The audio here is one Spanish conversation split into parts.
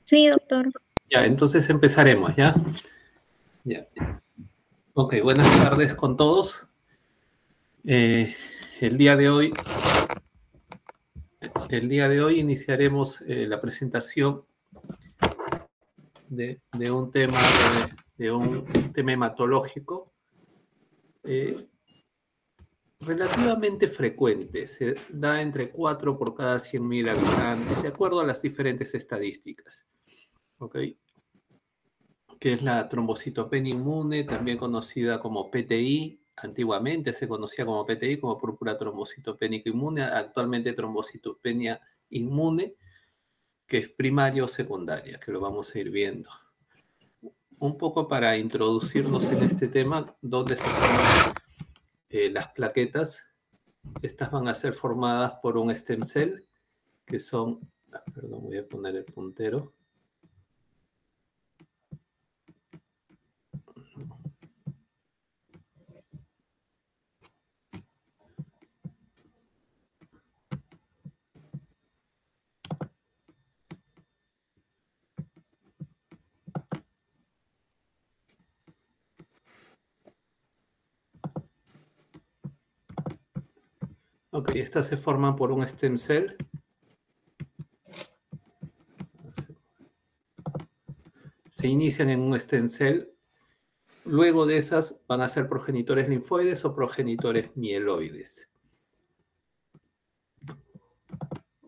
Sí, doctor. Ya, entonces empezaremos, ¿ya? Ya. Ok, buenas tardes con todos. El día de hoy iniciaremos la presentación de un tema hematológico relativamente frecuente. Se da entre 4 por cada 100.000 habitantes, de acuerdo a las diferentes estadísticas. ¿Ok? Que es la trombocitopenia inmune, también conocida como PTI. Antiguamente se conocía como PTI, como púrpura trombocitopénica inmune, actualmente trombocitopenia inmune, que es primaria o secundaria, que lo vamos a ir viendo. Un poco para introducirnos en este tema, ¿dónde se forman las plaquetas? Estas van a ser formadas por un stem cell, que son, perdón, voy a poner el puntero. Ok, estas se forman por un stem cell. Se inician en un stem cell. Luego de esas van a ser progenitores linfoides o progenitores mieloides.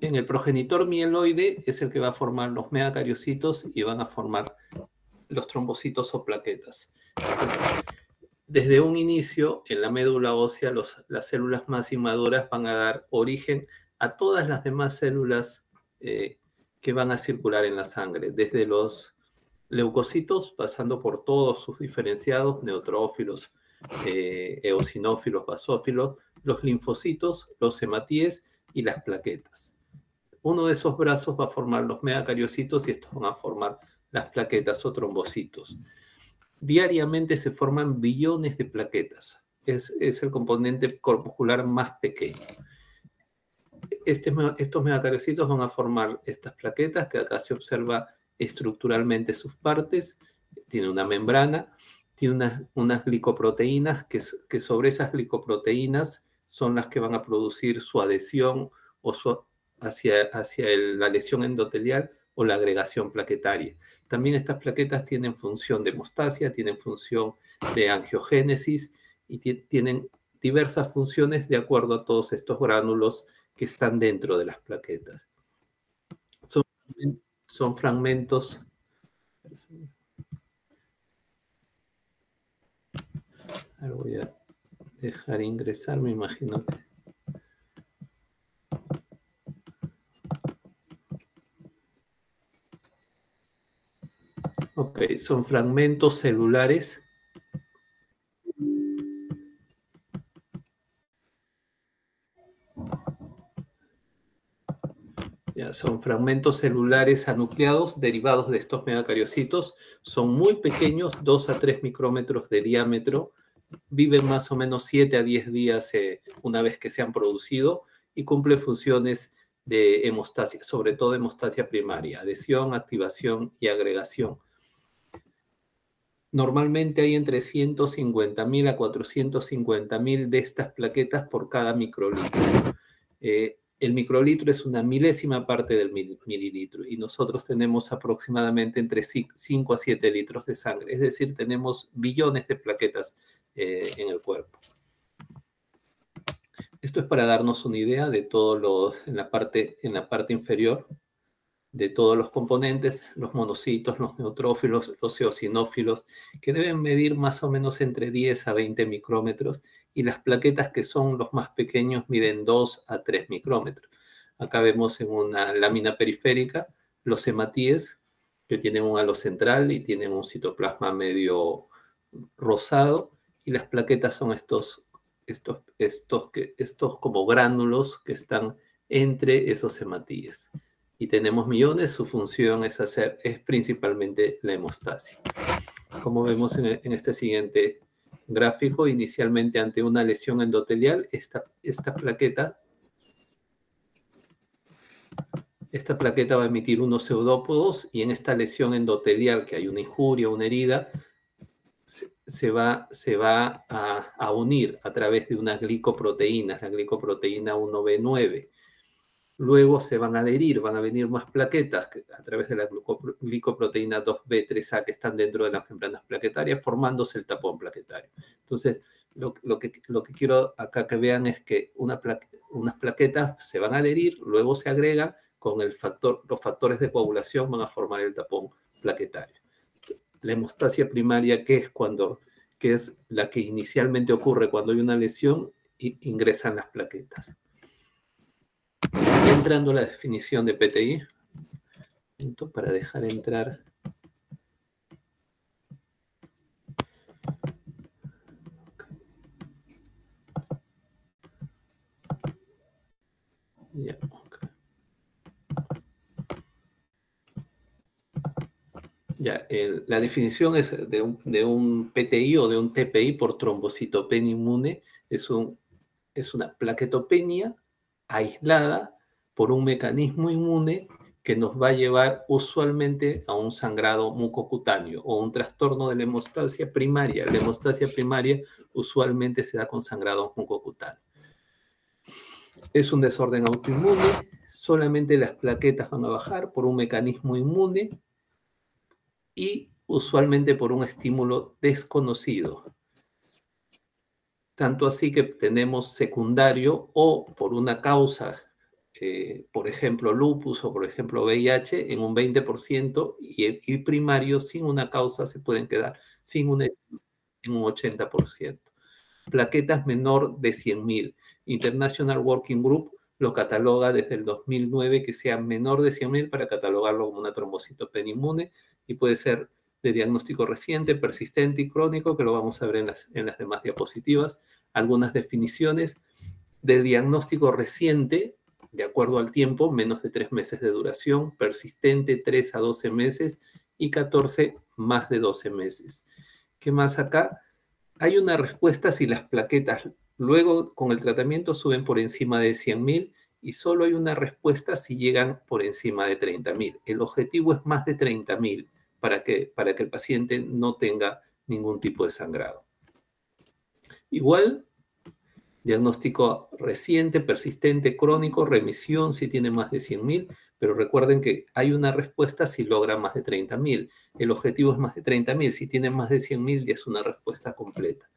En el progenitor mieloide es el que va a formar los megacariocitos y van a formar los trombocitos o plaquetas. Entonces, desde un inicio, en la médula ósea, las células más inmaduras van a dar origen a todas las demás células que van a circular en la sangre, desde los leucocitos, pasando por todos sus diferenciados, neutrófilos, eosinófilos, basófilos, los linfocitos, los hematíes y las plaquetas. Uno de esos brazos va a formar los megacariocitos y estos van a formar las plaquetas o trombocitos. Diariamente se forman billones de plaquetas. Es el componente corpuscular más pequeño. Estos megacariocitos van a formar estas plaquetas, que acá se observa estructuralmente sus partes. Tiene una membrana, tiene unas glicoproteínas, que sobre esas glicoproteínas son las que van a producir su adhesión o hacia la lesión endotelial o la agregación plaquetaria. También estas plaquetas tienen función de hemostasia, tienen función de angiogénesis y tienen diversas funciones de acuerdo a todos estos gránulos que están dentro de las plaquetas. Son fragmentos. Ahora voy a dejar ingresar, me imagino que. Ok, son fragmentos celulares. Ya, son fragmentos celulares anucleados derivados de estos megacariocitos. Son muy pequeños, 2 a 3 micrómetros de diámetro. Viven más o menos 7 a 10 días una vez que se han producido y cumplen funciones de hemostasia, sobre todo hemostasia primaria, adhesión, activación y agregación. Normalmente hay entre 150.000 a 450.000 de estas plaquetas por cada microlitro. El microlitro es una milésima parte del mililitro y nosotros tenemos aproximadamente entre 5 a 7 litros de sangre, es decir, tenemos billones de plaquetas en el cuerpo. Esto es para darnos una idea de todos en la parte inferior, de todos los componentes, los monocitos, los neutrófilos, los eosinófilos, que deben medir más o menos entre 10 a 20 micrómetros, y las plaquetas, que son los más pequeños, miden 2 a 3 micrómetros. Acá vemos en una lámina periférica los hematíes, que tienen un halo central y tienen un citoplasma medio rosado, y las plaquetas son estos como gránulos que están entre esos hematíes. Y tenemos millones, su función es principalmente la hemostasia. Como vemos en este siguiente gráfico, inicialmente ante una lesión endotelial, esta plaqueta esta plaqueta va a emitir unos pseudópodos y en esta lesión endotelial, que hay una injuria, una herida, se va a unir a través de unas glicoproteínas, la glicoproteína 1B9. Luego se van a adherir, van a venir más plaquetas a través de la glicoproteína 2B3A que están dentro de las membranas plaquetarias, formándose el tapón plaquetario. Entonces, lo que quiero acá que vean es que unas plaquetas se van a adherir, luego se agregan con los factores de coagulación, van a formar el tapón plaquetario. La hemostasia primaria, que es la que inicialmente ocurre cuando hay una lesión, ingresan las plaquetas. Entrando a la definición de PTI, para dejar entrar. Ya, okay. Ya, la definición es de un PTI o de un TPI por trombocitopenia inmune. Es una plaquetopenia aislada por un mecanismo inmune que nos va a llevar usualmente a un sangrado mucocutáneo o un trastorno de la hemostasia primaria. La hemostasia primaria usualmente se da con sangrado mucocutáneo. Es un desorden autoinmune, solamente las plaquetas van a bajar por un mecanismo inmune y usualmente por un estímulo desconocido. Tanto así que tenemos secundario o por una causa, por ejemplo, lupus o por ejemplo VIH en un 20% y primario sin una causa se pueden quedar en un 80%. Plaquetas menor de 100.000. International Working Group lo cataloga desde el 2009 que sea menor de 100.000 para catalogarlo como una trombocitopenia inmune y puede ser de diagnóstico reciente, persistente y crónico, que lo vamos a ver en las demás diapositivas. Algunas definiciones de diagnóstico reciente, de acuerdo al tiempo, menos de 3 meses de duración, persistente 3 a 12 meses y 14 más de 12 meses. ¿Qué más acá? Hay una respuesta si las plaquetas luego con el tratamiento suben por encima de 100.000 y solo hay una respuesta si llegan por encima de 30.000. El objetivo es más de 30.000 para que el paciente no tenga ningún tipo de sangrado. Igual, diagnóstico reciente, persistente, crónico, remisión si tiene más de 100.000, pero recuerden que hay una respuesta si logra más de 30.000. El objetivo es más de 30.000. Si tiene más de 100.000 ya es una respuesta completa.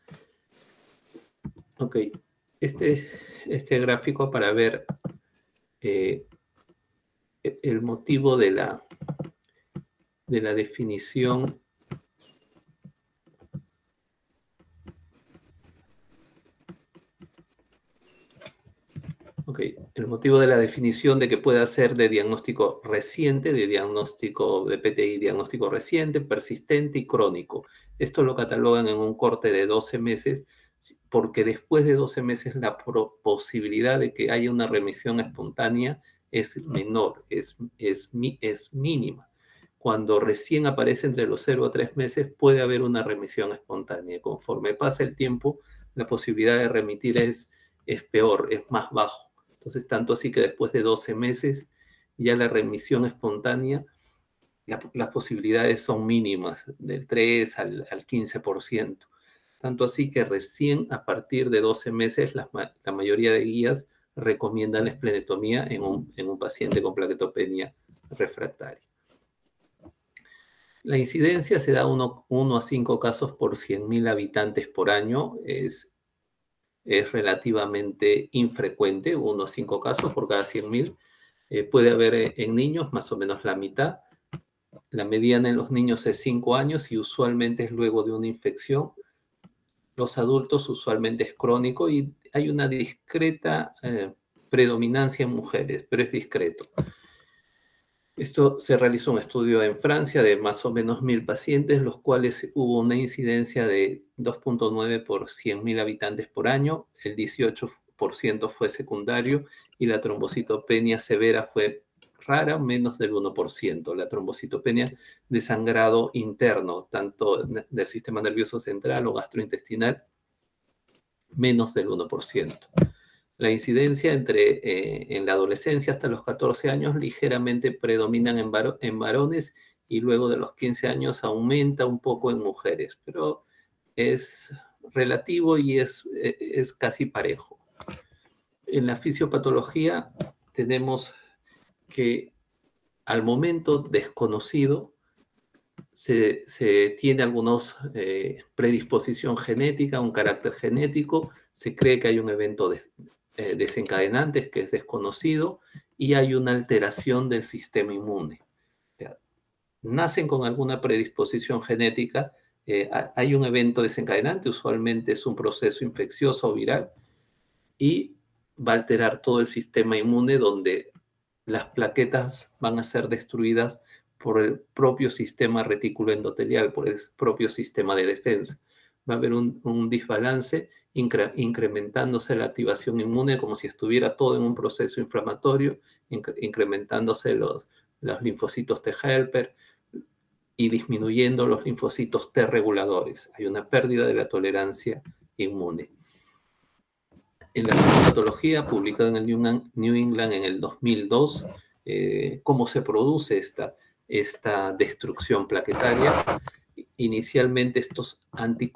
Ok, este gráfico para ver el motivo de la definición. Ok, el motivo de la definición de que pueda ser de diagnóstico reciente, de diagnóstico de PTI, diagnóstico reciente, persistente y crónico. Esto lo catalogan en un corte de 12 meses, porque después de 12 meses la posibilidad de que haya una remisión espontánea es menor, es mínima. Cuando recién aparece entre los 0 a 3 meses puede haber una remisión espontánea. Conforme pasa el tiempo, la posibilidad de remitir es peor, es más bajo. Entonces, tanto así que después de 12 meses ya la remisión espontánea, las posibilidades son mínimas, del 3 al 15%. Tanto así que recién a partir de 12 meses la mayoría de guías recomiendan la esplenetomía en un paciente con plaquetopenia refractaria. La incidencia se da 1 a 5 casos por 100.000 habitantes por año. Es relativamente infrecuente, 1 a 5 casos por cada 100.000. Puede haber en niños más o menos la mitad. La mediana en los niños es 5 años y usualmente es luego de una infección. Los adultos usualmente es crónico y hay una discreta predominancia en mujeres, pero es discreto. Esto se realizó un estudio en Francia de más o menos 1.000 pacientes, los cuales hubo una incidencia de 2.9 por 100.000 habitantes por año, el 18% fue secundario y la trombocitopenia severa fue rara, menos del 1%. La trombocitopenia de sangrado interno, tanto del sistema nervioso central o gastrointestinal, menos del 1%. La incidencia en la adolescencia hasta los 14 años ligeramente predominan en varones y luego de los 15 años aumenta un poco en mujeres, pero es relativo y es casi parejo. En la fisiopatología tenemos que al momento desconocido se tiene algunos predisposición genética, un carácter genético, se cree que hay un evento desencadenante que es desconocido y hay una alteración del sistema inmune. O sea, nacen con alguna predisposición genética, hay un evento desencadenante, usualmente es un proceso infeccioso o viral, y va a alterar todo el sistema inmune donde las plaquetas van a ser destruidas por el propio sistema retículo endotelial, por el propio sistema de defensa. Va a haber un desbalance incrementándose la activación inmune como si estuviera todo en un proceso inflamatorio, incrementándose los linfocitos T helper y disminuyendo los linfocitos T reguladores. Hay una pérdida de la tolerancia inmune. En la patología publicada en el New England en el 2002, cómo se produce esta destrucción plaquetaria. Inicialmente estos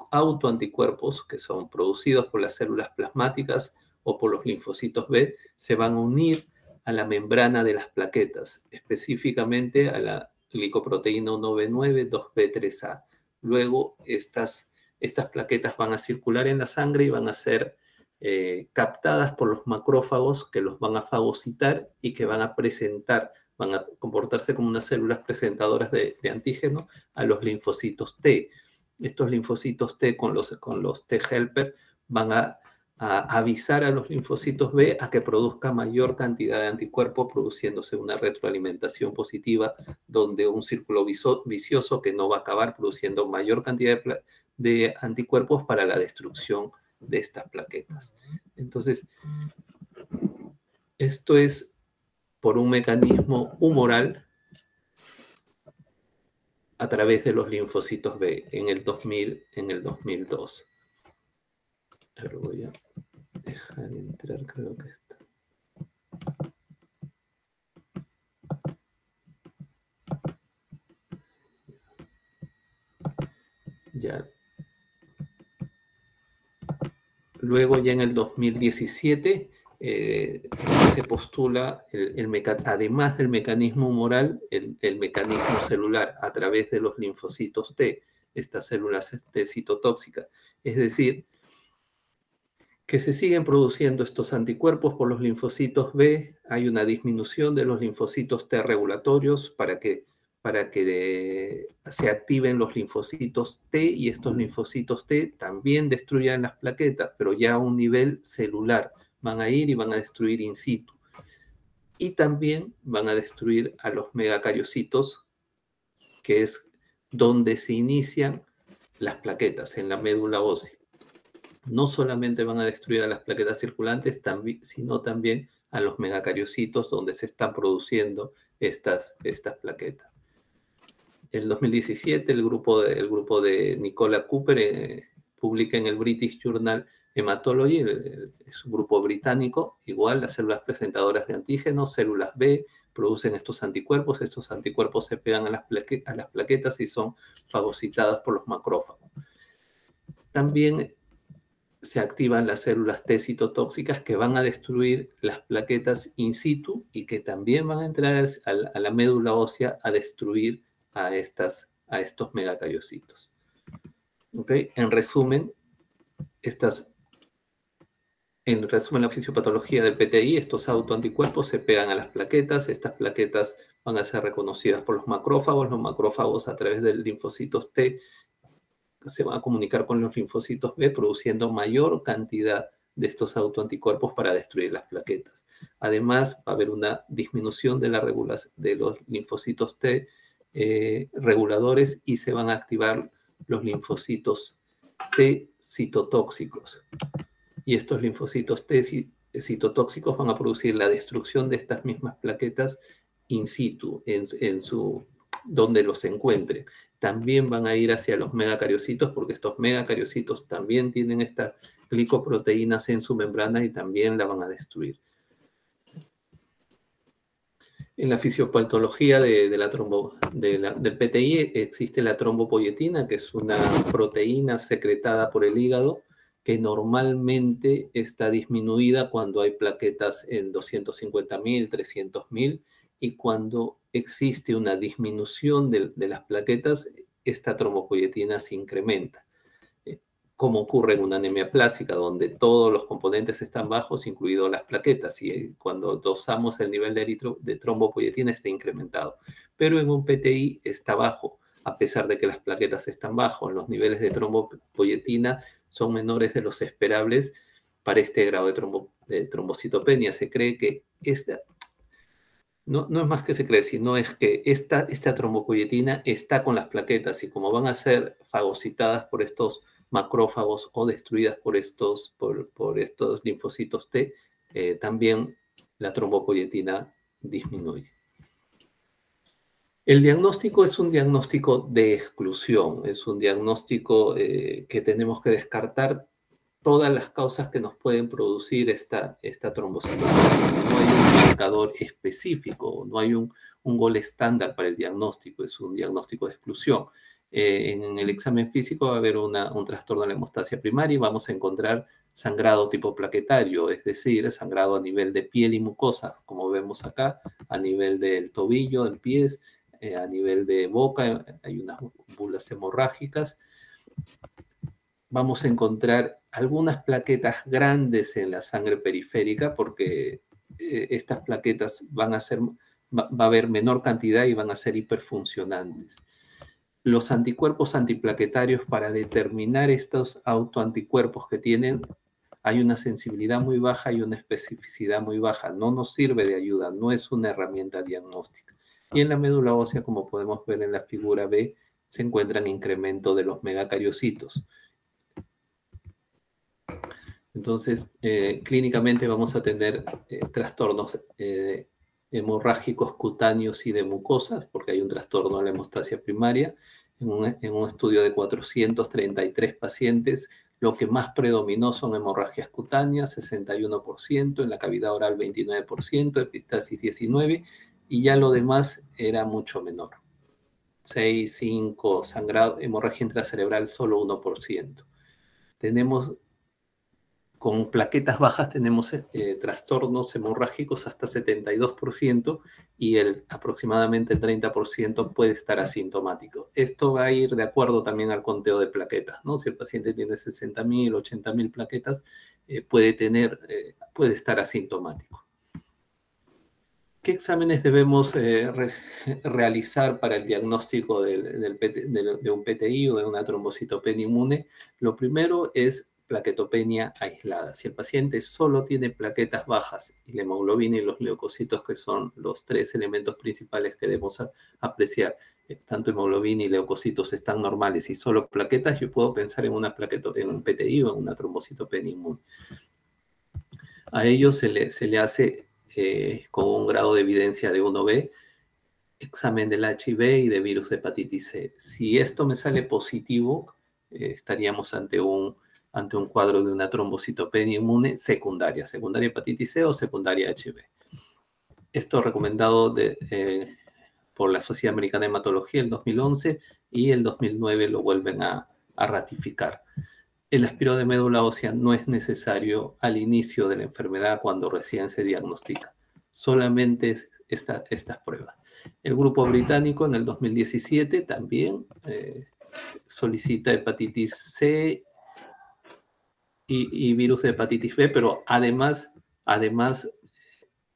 autoanticuerpos, que son producidos por las células plasmáticas o por los linfocitos B, se van a unir a la membrana de las plaquetas, específicamente a la glicoproteína 1B9, 2B3A. Luego estas plaquetas van a circular en la sangre y van a ser captadas por los macrófagos que los van a fagocitar y que van a presentar, van a comportarse como unas células presentadoras de antígeno a los linfocitos T. Estos linfocitos T con los T helper van a avisar a los linfocitos B a que produzca mayor cantidad de anticuerpos, produciéndose una retroalimentación positiva donde un círculo vicioso que no va a acabar produciendo mayor cantidad de anticuerpos para la destrucción de estas plaquetas. Entonces, esto es por un mecanismo humoral a través de los linfocitos B en el 2002. Ahora voy a dejar entrar, creo que está. Ya. Luego ya en el 2017 se postula, además del mecanismo humoral, el mecanismo celular a través de los linfocitos T, estas células T citotóxicas. Es decir, que se siguen produciendo estos anticuerpos por los linfocitos B, hay una disminución de los linfocitos T regulatorios para que se activen los linfocitos T y estos linfocitos T también destruyan las plaquetas, pero ya a un nivel celular. Van a ir y van a destruir in situ. Y también van a destruir a los megacariocitos, que es donde se inician las plaquetas, en la médula ósea. No solamente van a destruir a las plaquetas circulantes, sino también a los megacariocitos donde se están produciendo estas plaquetas. En el 2017, el grupo de Nicola Cooper publica en el British Journal Hematology, es un grupo británico, igual las células presentadoras de antígenos, células B, producen estos anticuerpos se pegan a las plaquetas y son fagocitadas por los macrófagos. También se activan las células T citotóxicas que van a destruir las plaquetas in situ y que también van a entrar a la médula ósea a destruir a estos megacariocitos. ¿Okay? En resumen, la fisiopatología del PTI, estos autoanticuerpos se pegan a las plaquetas, estas plaquetas van a ser reconocidas por los macrófagos a través de linfocitos T se van a comunicar con los linfocitos B produciendo mayor cantidad de estos autoanticuerpos para destruir las plaquetas. Además, va a haber una disminución de los linfocitos T reguladores y se van a activar los linfocitos T citotóxicos. Y estos linfocitos T citotóxicos van a producir la destrucción de estas mismas plaquetas in situ, donde los encuentre. también van a ir hacia los megacariocitos, porque estos megacariocitos también tienen estas glicoproteínas en su membrana y también la van a destruir. En la fisiopatología del PTI existe la trombopoyetina, que es una proteína secretada por el hígado que normalmente está disminuida cuando hay plaquetas en 250.000, 300.000, y cuando existe una disminución de las plaquetas, esta trombopoyetina se incrementa, como ocurre en una anemia plástica, donde todos los componentes están bajos, incluido las plaquetas, y cuando dosamos el nivel de trombopoyetina está incrementado. Pero en un PTI está bajo, a pesar de que las plaquetas están bajos. Los niveles de trombopoyetina son menores de los esperables para este grado de trombocitopenia. Se cree que no es más que se cree, sino es que esta trombopoyetina está con las plaquetas, y como van a ser fagocitadas por estos macrófagos o destruidas por estos linfocitos T, también la trombopoyetina disminuye. El diagnóstico es un diagnóstico de exclusión, es un diagnóstico que tenemos que descartar todas las causas que nos pueden producir esta trombocitopenia. No hay un marcador específico, no hay un gol estándar para el diagnóstico, es un diagnóstico de exclusión. En el examen físico va a haber un trastorno de la hemostasia primaria y vamos a encontrar sangrado tipo plaquetario, es decir, sangrado a nivel de piel y mucosa, como vemos acá, a nivel del tobillo, del pie, a nivel de boca, hay unas bulas hemorrágicas. Vamos a encontrar algunas plaquetas grandes en la sangre periférica, porque estas plaquetas va a haber menor cantidad y van a ser hiperfuncionantes. Los anticuerpos antiplaquetarios, para determinar estos autoanticuerpos que tienen, hay una sensibilidad muy baja y una especificidad muy baja. No nos sirve de ayuda, no es una herramienta diagnóstica. Y en la médula ósea, como podemos ver en la figura B, se encuentran incremento de los megacariocitos. Entonces, clínicamente vamos a tener trastornos hemorrágicos cutáneos y de mucosas, porque hay un trastorno de la hemostasia primaria. En un estudio de 433 pacientes, lo que más predominó son hemorragias cutáneas, 61%, en la cavidad oral 29%, epistasis 19%, y ya lo demás era mucho menor. 6, 5, sangrado, hemorragia intracerebral solo 1%. Con plaquetas bajas tenemos trastornos hemorrágicos hasta 72%, y aproximadamente el 30% puede estar asintomático. Esto va a ir de acuerdo también al conteo de plaquetas, ¿no? Si el paciente tiene 60.000, 80.000 plaquetas, puede estar asintomático. ¿Qué exámenes debemos realizar para el diagnóstico de un PTI o de una trombocitopenia inmune? Lo primero es plaquetopenia aislada. Si el paciente solo tiene plaquetas bajas y la hemoglobina y los leucocitos, que son los tres elementos principales que debemos apreciar, tanto hemoglobina y leucocitos están normales y solo plaquetas, yo puedo pensar en un PTI o en una trombocitopenia inmune. A ellos se le hace con un grado de evidencia de 1B, examen del HIV y de virus de hepatitis C. Si esto me sale positivo, estaríamos ante un cuadro de una trombocitopenia inmune secundaria hepatitis C o secundaria HIV. Esto recomendado por la Sociedad Americana de Hematología en 2011, y el 2009 lo vuelven a ratificar. El aspirado de médula ósea no es necesario al inicio de la enfermedad, cuando recién se diagnostica. Solamente estas pruebas. El grupo británico en el 2017 también solicita hepatitis C y virus de hepatitis B, pero además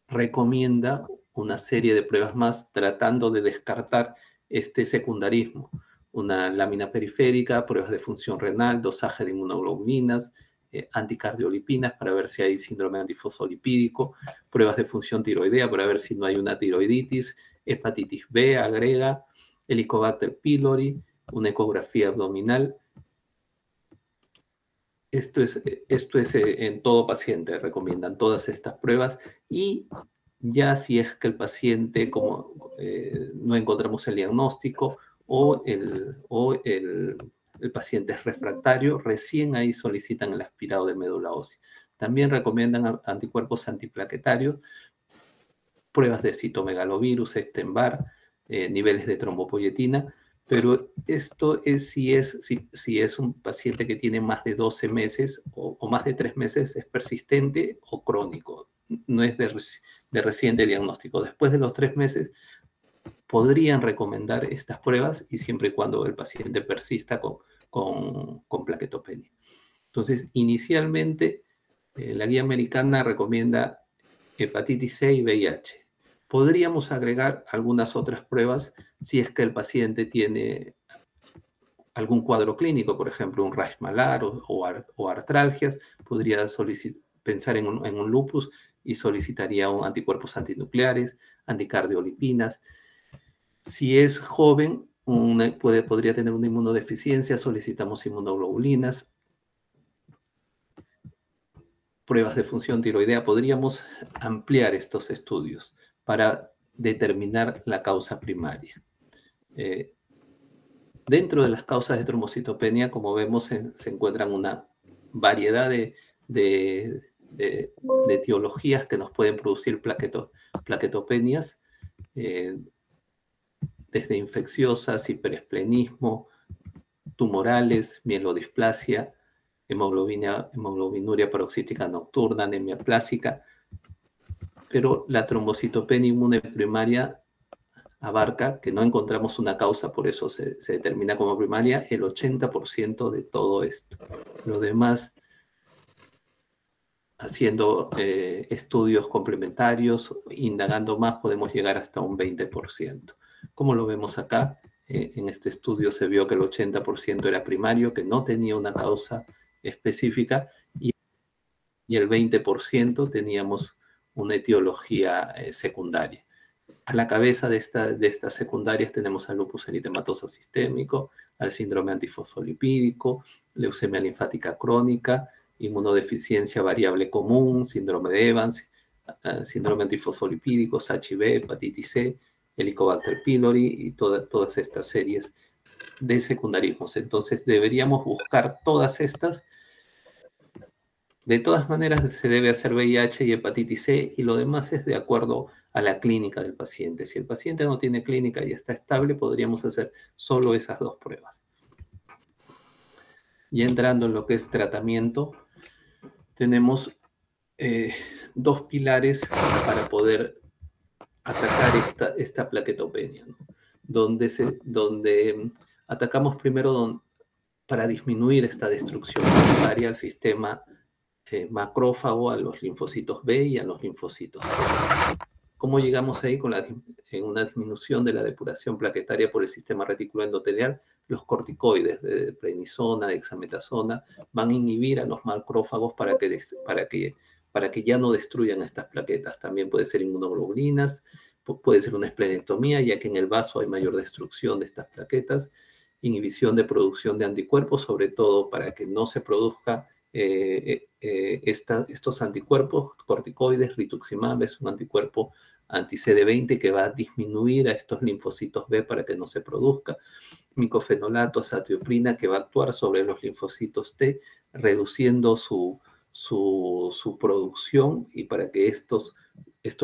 recomienda una serie de pruebas más, tratando de descartar este secundarismo. Una lámina periférica, pruebas de función renal, dosaje de inmunoglobulinas, anticardiolipinas para ver si hay síndrome antifosfolipídico, pruebas de función tiroidea para ver si no hay una tiroiditis, hepatitis B agrega, Helicobacter pylori, una ecografía abdominal. Esto es en todo paciente, recomiendan todas estas pruebas, y ya si es que el paciente, como no encontramos el diagnóstico, o el paciente es refractario, recién ahí solicitan el aspirado de médula ósea. También recomiendan anticuerpos antiplaquetarios, pruebas de citomegalovirus, Epstein-Barr, niveles de trombopoyetina, pero esto es si es un paciente que tiene más de 12 meses o más de 3 meses, es persistente o crónico, no es de reciente diagnóstico. Después de los 3 meses, podrían recomendar estas pruebas y siempre y cuando el paciente persista con plaquetopenia. Entonces, inicialmente, la guía americana recomienda hepatitis C y VIH. Podríamos agregar algunas otras pruebas si es que el paciente tiene algún cuadro clínico, por ejemplo, un rash malar o artralgias. Podría pensar en un lupus y solicitaría anticuerpos antinucleares, anticardiolipinas. Si es joven, podría tener una inmunodeficiencia, solicitamos inmunoglobulinas, pruebas de función tiroidea. Podríamos ampliar estos estudios para determinar la causa primaria. Dentro de las causas de trombocitopenia, como vemos, se encuentran una variedad de etiologías que nos pueden producir plaquetopenias, desde infecciosas, hiperesplenismo, tumorales, mielodisplasia, hemoglobinuria paroxística nocturna, anemia plástica, pero la trombocitopenia inmune primaria abarca, que no encontramos una causa, por eso se determina como primaria, el 80% de todo esto. Lo demás, haciendo estudios complementarios, indagando más, podemos llegar hasta un 20%. Como lo vemos acá, en este estudio se vio que el 80% era primario, que no tenía una causa específica, y el 20% teníamos una etiología secundaria. A la cabeza de estas secundarias tenemos al lupus eritematoso sistémico, al síndrome antifosfolipídico, leucemia linfática crónica, inmunodeficiencia variable común, síndrome de Evans, síndrome antifosfolipídico, HIV, hepatitis C, Helicobacter pylori y todas estas series de secundarismos. Entonces deberíamos buscar todas estas. De todas maneras, se debe hacer VIH y hepatitis C, y lo demás es de acuerdo a la clínica del paciente. Si el paciente no tiene clínica y está estable, podríamos hacer solo esas dos pruebas. Y entrando en lo que es tratamiento, tenemos dos pilares para poder atacar esta plaquetopenia, ¿no? Donde atacamos primero para disminuir esta destrucción primaria al sistema macrófago, a los linfocitos B y a los linfocitos T. ¿Cómo llegamos ahí? En una disminución de la depuración plaquetaria por el sistema retículo endotelial? Los corticoides de prednisona, dexametasona, van a inhibir a los macrófagos para que ya no destruyan estas plaquetas. También puede ser inmunoglobulinas, puede ser una esplenectomía, ya que en el vaso hay mayor destrucción de estas plaquetas, inhibición de producción de anticuerpos, sobre todo para que no se produzca estos anticuerpos. Corticoides, rituximab es un anticuerpo anti-CD20 que va a disminuir a estos linfocitos B para que no se produzca. Micofenolato, azatioprina, que va a actuar sobre los linfocitos T, reduciendo su producción y para que estos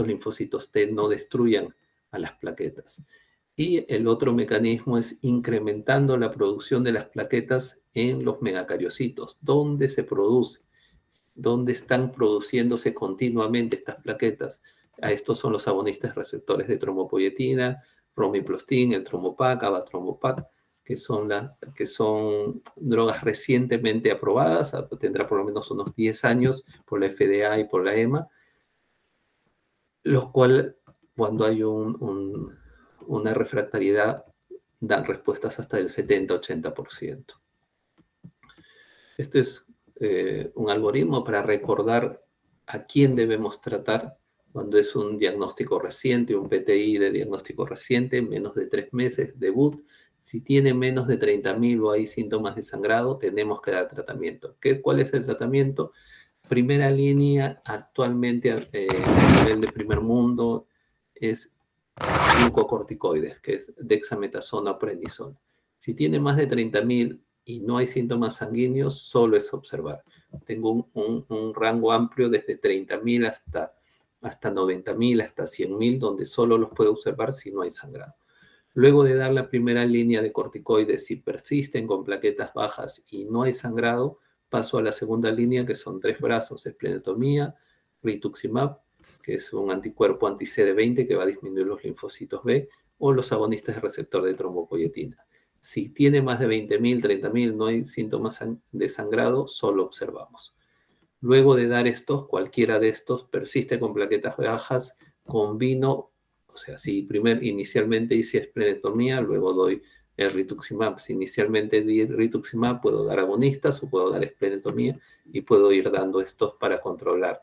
linfocitos T no destruyan a las plaquetas. Y el otro mecanismo es incrementando la producción de las plaquetas en los megacariocitos. ¿Dónde se produce? ¿Dónde están produciéndose continuamente estas plaquetas? A estos son los agonistas receptores de trombopoyetina, romiplastin, el trombopac, avatrombopac, que son drogas recientemente aprobadas, tendrá por lo menos unos 10 años por la FDA y por la EMA, los cuales, cuando hay una refractariedad, dan respuestas hasta del 70-80%. Este es un algoritmo para recordar a quién debemos tratar cuando es un diagnóstico reciente, un PTI de diagnóstico reciente, menos de 3 meses, debut. Si tiene menos de 30.000 o hay síntomas de sangrado, tenemos que dar tratamiento. ¿Cuál es el tratamiento? Primera línea actualmente a nivel de primer mundo es glucocorticoides, que es dexametasona o prednisona. Si tiene más de 30.000 y no hay síntomas sanguíneos, solo es observar. Tengo un rango amplio desde 30.000 hasta 90.000, hasta 100.000, donde solo los puedo observar si no hay sangrado. Luego de dar la primera línea de corticoides, si persisten con plaquetas bajas y no hay sangrado, paso a la segunda línea, que son 3 brazos: esplenetomía, rituximab, que es un anticuerpo anti-CD20 que va a disminuir los linfocitos B, o los agonistas de receptor de trombopoyetina. Si tiene más de 20.000, 30.000, no hay síntomas de sangrado, solo observamos. Luego de dar estos, cualquiera de estos persiste con plaquetas bajas, combino, o sea, si inicialmente hice esplenetomía, luego doy el rituximab. Si inicialmente di rituximab, puedo dar agonistas o puedo dar esplenetomía y puedo ir dando estos para controlar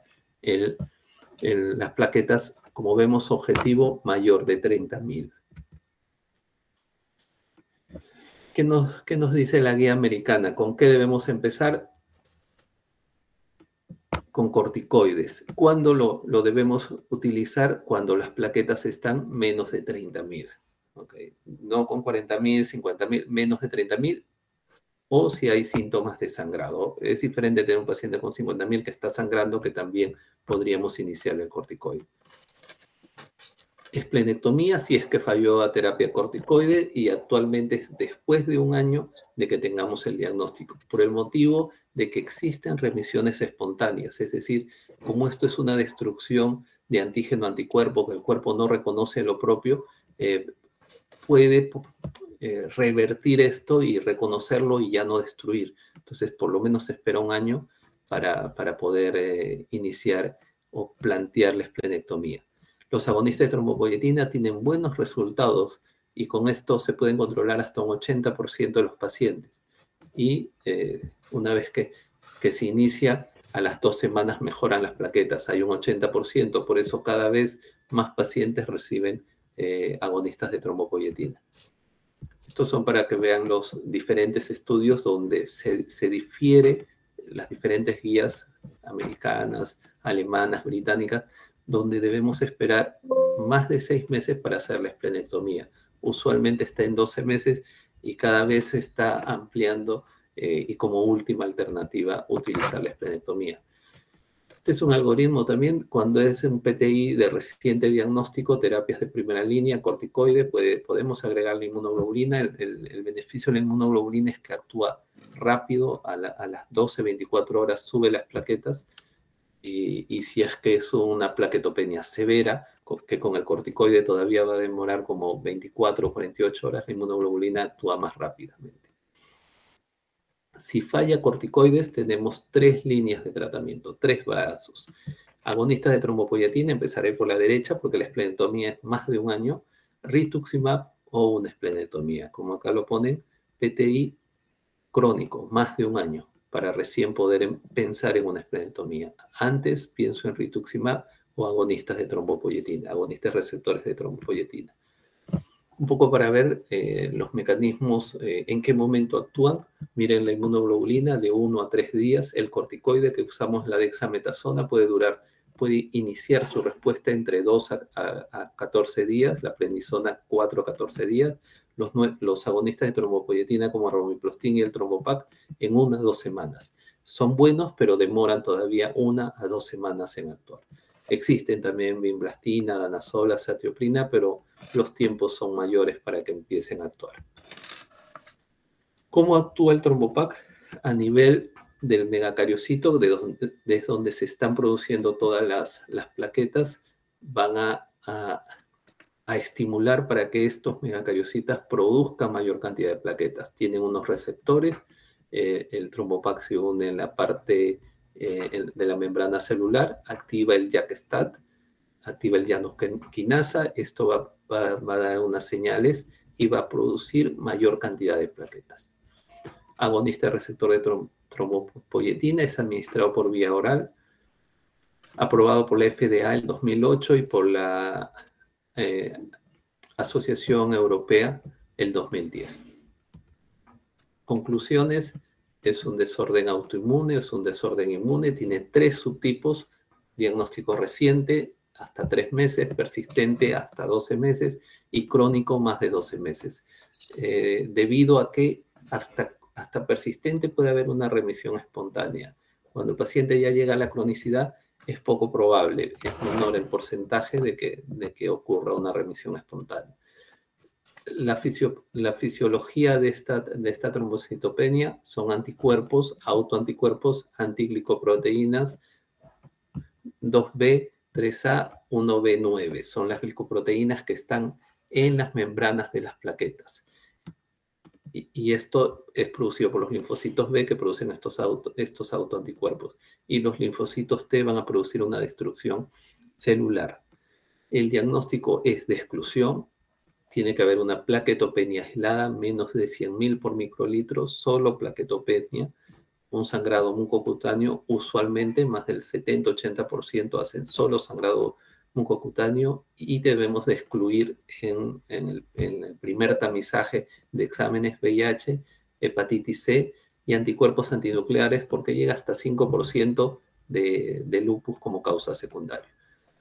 las plaquetas, como vemos, objetivo mayor de 30.000. ¿Qué nos dice la guía americana? ¿Con qué debemos empezar? Con corticoides. ¿Cuándo lo debemos utilizar? Cuando las plaquetas están menos de 30.000. ¿Okay? No con 40.000, 50.000, menos de 30.000, o si hay síntomas de sangrado. Es diferente tener un paciente con 50.000 que está sangrando, que también podríamos iniciar el corticoide. Esplenectomía si es que falló a terapia corticoide, y actualmente es después de un año de que tengamos el diagnóstico, por el motivo de que existen remisiones espontáneas, es decir, como esto es una destrucción de antígeno-anticuerpo que el cuerpo no reconoce lo propio, puede revertir esto y reconocerlo y ya no destruir. Entonces, por lo menos se espera un año para poder iniciar o plantear la esplenectomía. Los agonistas de trombopoyetina tienen buenos resultados y con esto se pueden controlar hasta un 80% de los pacientes. Y una vez que se inicia, a las 2 semanas mejoran las plaquetas. Hay un 80%, por eso cada vez más pacientes reciben agonistas de trombopoyetina. Estos son para que vean los diferentes estudios donde se difiere las diferentes guías americanas, alemanas, británicas, donde debemos esperar más de 6 meses para hacer la esplenectomía. Usualmente está en 12 meses y cada vez se está ampliando y como última alternativa utilizar la esplenectomía. Este es un algoritmo también cuando es un PTI de reciente diagnóstico, terapias de primera línea, corticoide, podemos agregar la inmunoglobulina. El beneficio de la inmunoglobulina es que actúa rápido, a las 12, 24 horas sube las plaquetas, y si es que es una plaquetopenia severa, que con el corticoide todavía va a demorar como 24 o 48 horas, la inmunoglobulina actúa más rápidamente. Si falla corticoides, tenemos 3 líneas de tratamiento, 3 brazos. Agonistas de trombopoyetina, empezaré por la derecha porque la esplenectomía es más de un año. Rituximab o una esplenectomía, como acá lo ponen, PTI crónico, más de un año, para recién poder pensar en una esplenectomía. Antes pienso en rituximab o agonistas de trombopoyetina, agonistas receptores de trombopoyetina. Un poco para ver los mecanismos, en qué momento actúan. Miren la inmunoglobulina de 1 a 3 días. El corticoide que usamos, la dexametasona, puede iniciar su respuesta entre 2 a 14 días, la prednisona 4 a 14 días, los agonistas de trombopoyetina como romiplastin y el trombopac en 1 a 2 semanas. Son buenos, pero demoran todavía 1 a 2 semanas en actuar. Existen también vinblastina, danasola, satioprina, pero los tiempos son mayores para que empiecen a actuar. ¿Cómo actúa el trombopac? A nivel del megacariocito, desde donde se están produciendo todas las plaquetas, van a estimular para que estos megacariocitas produzcan mayor cantidad de plaquetas. Tienen unos receptores, el trombopac se une en la parte de la membrana celular, activa el JAK-STAT, activa el llanosquinasa, esto va a dar unas señales y va a producir mayor cantidad de plaquetas. Agonista de receptor de trombopoyetina, es administrado por vía oral, aprobado por la FDA en 2008 y por la Asociación Europea el 2010. Conclusiones: es un desorden autoinmune, es un desorden inmune, tiene 3 subtipos: diagnóstico reciente, hasta 3 meses, persistente hasta 12 meses y crónico más de 12 meses. Debido a que hasta persistente puede haber una remisión espontánea. Cuando el paciente ya llega a la cronicidad, es poco probable, es menor el porcentaje de que ocurra una remisión espontánea. La fisiología de esta trombocitopenia son anticuerpos, autoanticuerpos, antiglicoproteínas 2B, 3A, 1B9. Son las glicoproteínas que están en las membranas de las plaquetas. Y esto es producido por los linfocitos B que producen estos autoanticuerpos. Y los linfocitos T van a producir una destrucción celular. El diagnóstico es de exclusión. Tiene que haber una plaquetopenia aislada, menos de 100.000 por microlitro, solo plaquetopenia. Un sangrado mucocutáneo, usualmente más del 70-80% hacen solo sangrado mucocutáneo y debemos de excluir en el primer tamizaje de exámenes VIH, hepatitis C y anticuerpos antinucleares porque llega hasta 5% de lupus como causa secundaria.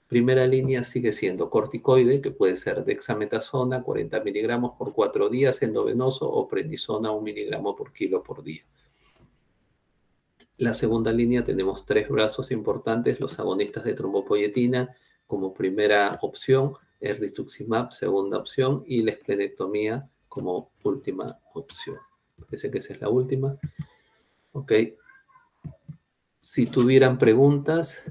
Primera línea sigue siendo corticoide, que puede ser dexametasona, 40 miligramos por 4 días endovenoso o prednisona, 1 miligramo por kilo por día. La segunda línea tenemos 3 brazos importantes, los agonistas de trombopoyetina como primera opción, el rituximab segunda opción y la esplenectomía como última opción. Parece que esa es la última. Ok. Si tuvieran preguntas...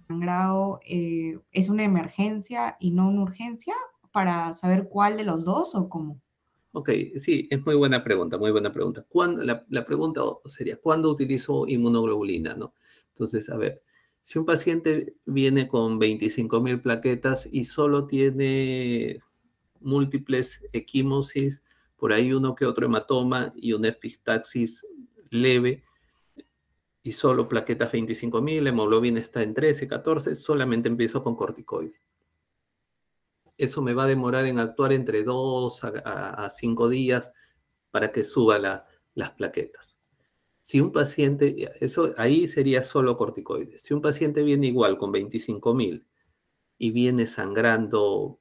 Sangrado es una emergencia y no una urgencia, para saber cuál de los dos o cómo. Ok, sí, es muy buena pregunta, muy buena pregunta. La pregunta sería, ¿cuándo utilizo inmunoglobulina? ¿No? Entonces, a ver, si un paciente viene con 25.000 plaquetas y solo tiene múltiples equimosis, por ahí uno que otro hematoma y una epistaxis leve, y solo plaquetas 25.000, hemoglobina está en 13, 14, solamente empiezo con corticoide. Eso me va a demorar en actuar entre 2 a 5 días para que suba las plaquetas. Si un paciente, eso ahí sería solo corticoides. Si un paciente viene igual con 25.000 y viene sangrando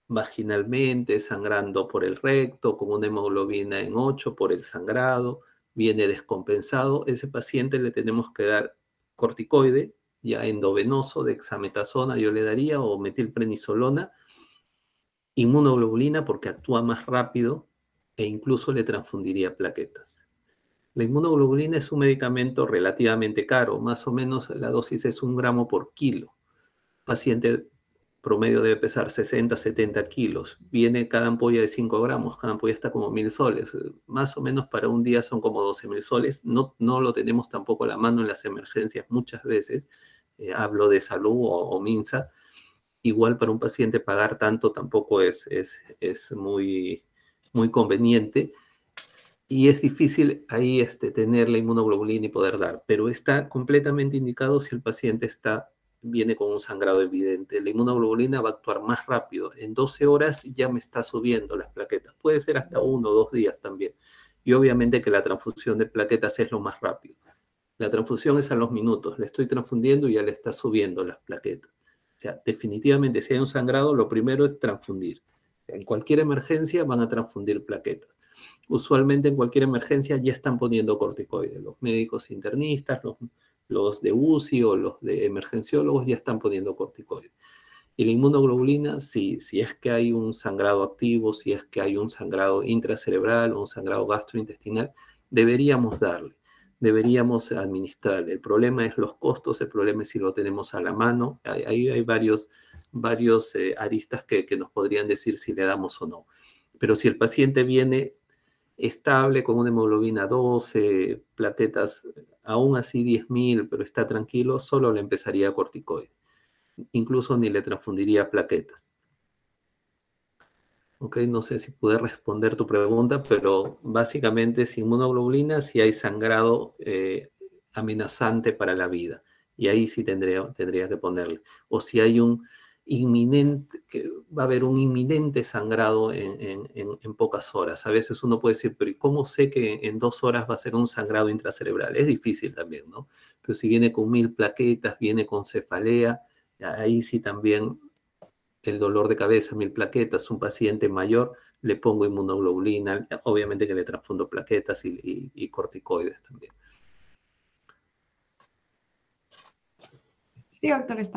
vaginalmente, sangrando por el recto, con una hemoglobina en 8 por el sangrado, viene descompensado, ese paciente le tenemos que dar corticoide, ya endovenoso, dexametasona yo le daría, o metilprednisolona, inmunoglobulina porque actúa más rápido e incluso le transfundiría plaquetas. La inmunoglobulina es un medicamento relativamente caro, más o menos la dosis es 1 gramo por kilo. Paciente promedio debe pesar 60, 70 kilos. Viene cada ampolla de 5 gramos, cada ampolla está como 1.000 soles. Más o menos para un día son como 12.000 soles. No lo tenemos tampoco a la mano en las emergencias muchas veces. Hablo de salud o MINSA. Igual para un paciente pagar tanto tampoco es muy, muy conveniente. Y es difícil ahí tener la inmunoglobulina y poder dar, pero está completamente indicado si el paciente viene con un sangrado evidente. La inmunoglobulina va a actuar más rápido. En 12 horas ya me está subiendo las plaquetas. Puede ser hasta 1 o 2 días también. Y obviamente que la transfusión de plaquetas es lo más rápido. La transfusión es a los minutos. Le estoy transfundiendo y ya le está subiendo las plaquetas. O sea, definitivamente si hay un sangrado, lo primero es transfundir. En cualquier emergencia van a transfundir plaquetas. Usualmente en cualquier emergencia ya están poniendo corticoides. Los médicos internistas, los de UCI o los de emergenciólogos ya están poniendo corticoides. Y la inmunoglobulina, si es que hay un sangrado activo, si es que hay un sangrado intracerebral o un sangrado gastrointestinal, deberíamos darle, deberíamos administrarle. El problema es los costos, el problema es si lo tenemos a la mano. Hay varios aristas que nos podrían decir si le damos o no. Pero si el paciente viene estable con una hemoglobina 12, plaquetas aún así 10.000, pero está tranquilo, solo le empezaría corticoide. Incluso ni le transfundiría plaquetas. Ok, no sé si pude responder tu pregunta, pero básicamente sin inmunoglobulina si hay sangrado amenazante para la vida. Y ahí sí tendría que ponerle. O si hay un inminente, que va a haber un inminente sangrado en pocas horas. A veces uno puede decir, pero ¿y cómo sé que en 2 horas va a ser un sangrado intracerebral? Es difícil también, ¿no? Pero si viene con 1000 plaquetas, viene con cefalea, ahí sí también el dolor de cabeza, 1000 plaquetas, un paciente mayor, le pongo inmunoglobulina, obviamente que le transfundo plaquetas y corticoides también. Sí, doctor, está